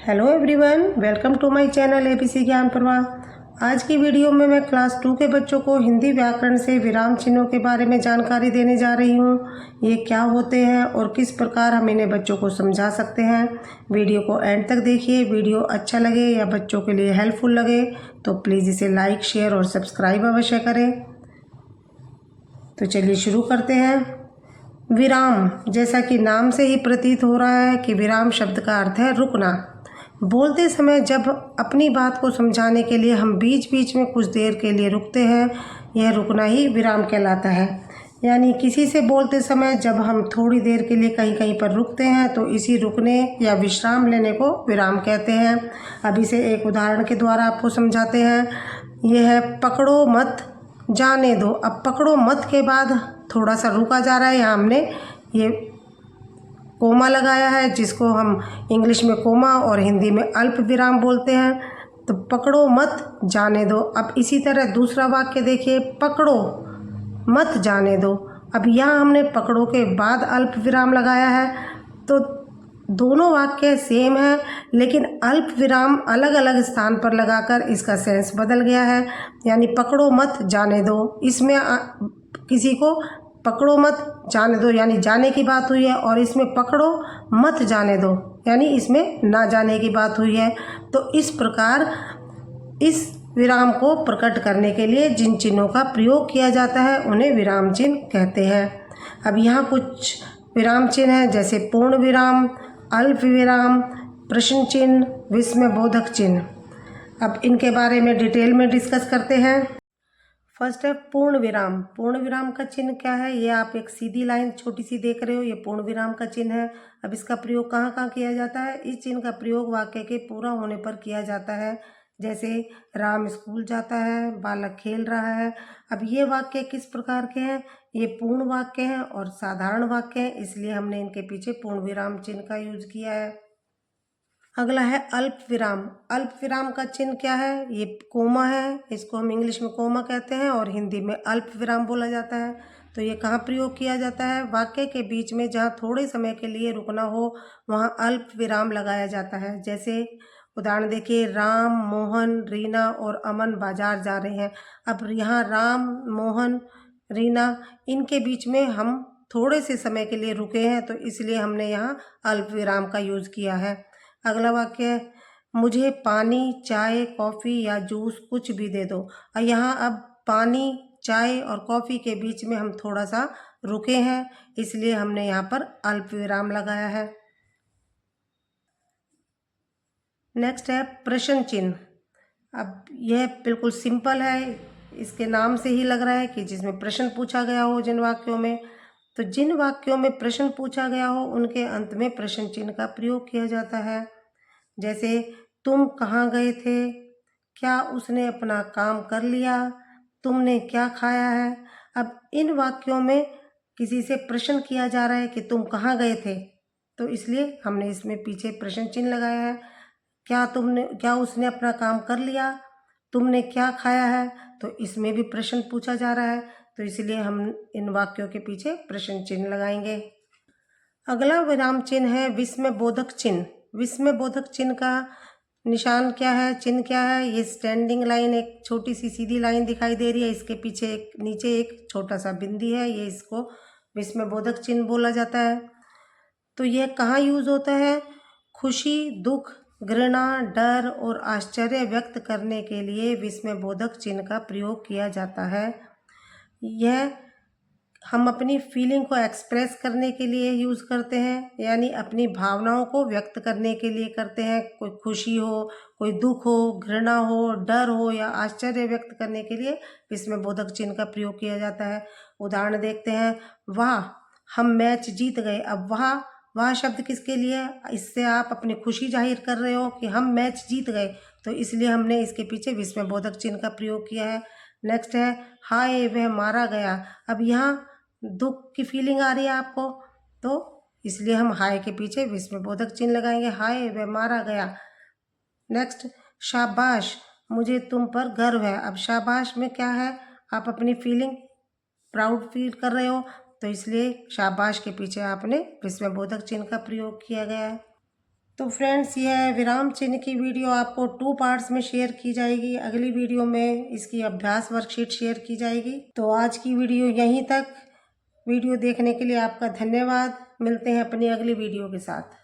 Hello everyone, welcome to my channel ABC Gyan Pravah. आज की video में मैं क्लास 2 के बच्चों को हिंदी व्याकरण से विराम चिन्हों के बारे में जानकारी देने जा रही हूँ। ये क्या होते हैं और किस प्रकार हम इन्हें बच्चों को समझा सकते हैं। वीडियो को एंड तक देखिए। वीडियो अच्छा लगे या बच्चों के लिए हेल्पफुल लगे तो प्लीज़ इसे लाइक, शेयर और सब्सक्राइब अवश्य करें। तो चलिए शुरू करते हैं। विराम, जैसा कि नाम से ही प्रतीत हो रहा है कि विराम शब्द का अर्थ है रुकना। बोलते समय जब अपनी बात को समझाने के लिए हम बीच बीच में कुछ देर के लिए रुकते हैं, यह रुकना ही विराम कहलाता है। यानी किसी से बोलते समय जब हम थोड़ी देर के लिए कहीं कहीं पर रुकते हैं तो इसी रुकने या विश्राम लेने को विराम कहते हैं। अब इसे एक उदाहरण के द्वारा आपको समझाते हैं। यह है पकड़ो मत जाने दो। अब पकड़ो मत के बाद थोड़ा सा रुका जा रहा है। यहाँ हमने ये कोमा लगाया है, जिसको हम इंग्लिश में कोमा और हिंदी में अल्प विराम बोलते हैं। तो पकड़ो मत जाने दो। अब इसी तरह दूसरा वाक्य देखिए, पकड़ो मत जाने दो। अब यहाँ हमने पकड़ो के बाद अल्प विराम लगाया है। तो दोनों वाक्य सेम है, लेकिन अल्प विराम अलग अलग स्थान पर लगाकर इसका सेंस बदल गया है। यानी पकड़ो मत जाने दो, इसमें किसी को पकड़ो मत जाने दो यानी जाने की बात हुई है, और इसमें पकड़ो मत जाने दो यानी इसमें ना जाने की बात हुई है। तो इस प्रकार इस विराम को प्रकट करने के लिए जिन चिन्हों का प्रयोग किया जाता है उन्हें विराम चिन्ह कहते हैं। अब यहाँ कुछ विराम चिन्ह हैं, जैसे पूर्ण विराम, अल्प विराम, प्रश्न चिन्ह, विस्मयबोधक चिन्ह। अब इनके बारे में डिटेल में डिस्कस करते हैं। फर्स्ट है पूर्ण विराम। पूर्ण विराम का चिन्ह क्या है? ये आप एक सीधी लाइन छोटी सी देख रहे हो, ये पूर्ण विराम का चिन्ह है। अब इसका प्रयोग कहाँ कहाँ किया जाता है? इस चिन्ह का प्रयोग वाक्य के पूरा होने पर किया जाता है। जैसे राम स्कूल जाता है, बालक खेल रहा है। अब ये वाक्य किस प्रकार के हैं? ये पूर्ण वाक्य हैं और साधारण वाक्य हैं, इसलिए हमने इनके पीछे पूर्ण विराम चिन्ह का यूज किया है। अगला है अल्प विराम। अल्प विराम का चिन्ह क्या है? ये कोमा है, इसको हम इंग्लिश में कोमा कहते हैं और हिंदी में अल्प विराम बोला जाता है। तो ये कहाँ प्रयोग किया जाता है? वाक्य के बीच में जहाँ थोड़े समय के लिए रुकना हो वहाँ अल्प विराम लगाया जाता है। जैसे उदाहरण देखिए, राम, मोहन, रीना और अमन बाजार जा रहे हैं। अब यहाँ राम, मोहन, रीना इनके बीच में हम थोड़े से समय के लिए रुके हैं, तो इसलिए हमने यहाँ अल्प विराम का यूज़ किया है। अगला वाक्य है, मुझे पानी, चाय, कॉफ़ी या जूस कुछ भी दे दो। और यहाँ अब पानी, चाय और कॉफ़ी के बीच में हम थोड़ा सा रुके हैं, इसलिए हमने यहाँ पर अल्प विराम लगाया है। नेक्स्ट है प्रश्न चिन्ह। अब यह बिल्कुल सिंपल है, इसके नाम से ही लग रहा है कि जिसमें प्रश्न पूछा गया हो जिन वाक्यों में। तो जिन वाक्यों में प्रश्न पूछा गया हो उनके अंत में प्रश्न चिन्ह का प्रयोग किया जाता है। जैसे तुम कहाँ गए थे, क्या उसने अपना काम कर लिया, तुमने क्या खाया है। अब इन वाक्यों में किसी से प्रश्न किया जा रहा है कि तुम कहाँ गए थे, तो इसलिए हमने इसमें पीछे प्रश्न चिन्ह लगाया है। क्या उसने अपना काम कर लिया, तुमने क्या खाया है, तो इसमें भी प्रश्न पूछा जा रहा है, तो इसलिए हम इन वाक्यों के पीछे प्रश्न चिन्ह लगाएंगे। अगला विराम चिन्ह है विस्मयबोधक चिन्ह। विस्मयबोधक चिन्ह का निशान क्या है, चिन्ह क्या है? ये स्टैंडिंग लाइन, एक छोटी सी सीधी लाइन दिखाई दे रही है, इसके पीछे एक नीचे एक छोटा सा बिंदी है, ये इसको विस्मयबोधक चिन्ह बोला जाता है। तो यह कहाँ यूज होता है? खुशी, दुख, घृणा, डर और आश्चर्य व्यक्त करने के लिए विस्मयबोधक चिन्ह का प्रयोग किया जाता है। यह हम अपनी फीलिंग को एक्सप्रेस करने के लिए यूज़ करते हैं, यानी अपनी भावनाओं को व्यक्त करने के लिए करते हैं। कोई खुशी हो, कोई दुख हो, घृणा हो, डर हो या आश्चर्य व्यक्त करने के लिए विस्मयबोधक चिन्ह का प्रयोग किया जाता है। उदाहरण देखते हैं, वाह हम मैच जीत गए। अब वाह वाह शब्द किसके लिए? इससे आप अपनी खुशी जाहिर कर रहे हो कि हम मैच जीत गए, तो इसलिए हमने इसके पीछे विस्मयबोधक चिन्ह का प्रयोग किया है। नेक्स्ट है हाय वह मारा गया। अब यहाँ दुख की फीलिंग आ रही है आपको, तो इसलिए हम हाय के पीछे विस्मयबोधक चिन्ह लगाएंगे, हाय वह मारा गया। नेक्स्ट शाबाश, मुझे तुम पर गर्व है। अब शाबाश में क्या है? आप अपनी फीलिंग प्राउड फील कर रहे हो, तो इसलिए शाबाश के पीछे आपने विस्मयबोधक चिन्ह का प्रयोग किया गया है। तो फ्रेंड्स, यह विराम चिन्ह की वीडियो आपको 2 पार्ट्स में शेयर की जाएगी। अगली वीडियो में इसकी अभ्यास वर्कशीट शेयर की जाएगी। तो आज की वीडियो यहीं तक। वीडियो देखने के लिए आपका धन्यवाद। मिलते हैं अपनी अगली वीडियो के साथ।